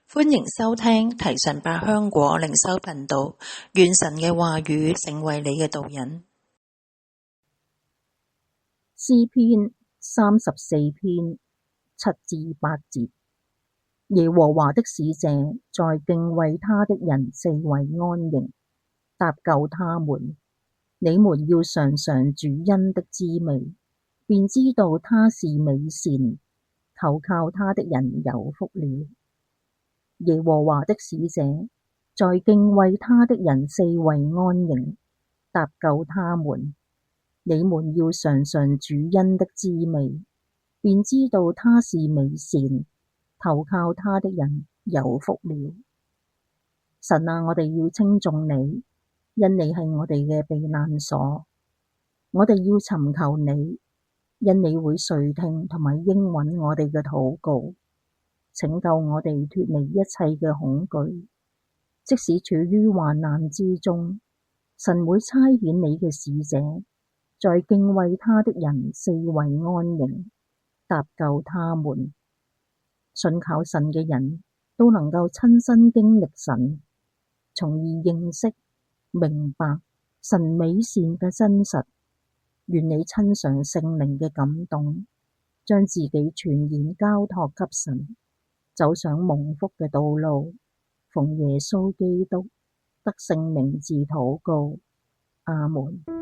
歡迎收聽提神百香果靈修頻道，願神嘅話語成為你嘅導引。詩篇34篇7至8節。耶和華的使者在敬畏他的人四圍安營，搭救他們。你們要嘗嘗主恩的滋味，便知道他是美善，投靠他的人有福了。耶和華的使者在敬畏他的人四圍安營，搭救他們。你們要嘗嘗主恩的滋味，便知道他是美善，投靠他的人有福了。神啊，我哋要稱頌你，因你係我哋嘅避難所。我哋要尋求你，因你會垂聽同埋應允我哋嘅禱告，拯救我哋脫離一切嘅恐懼。即使處於患難之中，神會差遣你嘅使者，在敬畏他的人四圍安營，搭救他們。信靠神嘅人都能夠親身經歷神，從而認識明白神美善嘅真實。願你親嘗聖靈嘅感動，將自己全然交託給神，走上蒙福嘅道路。奉耶穌基督得勝名字禱告，阿門。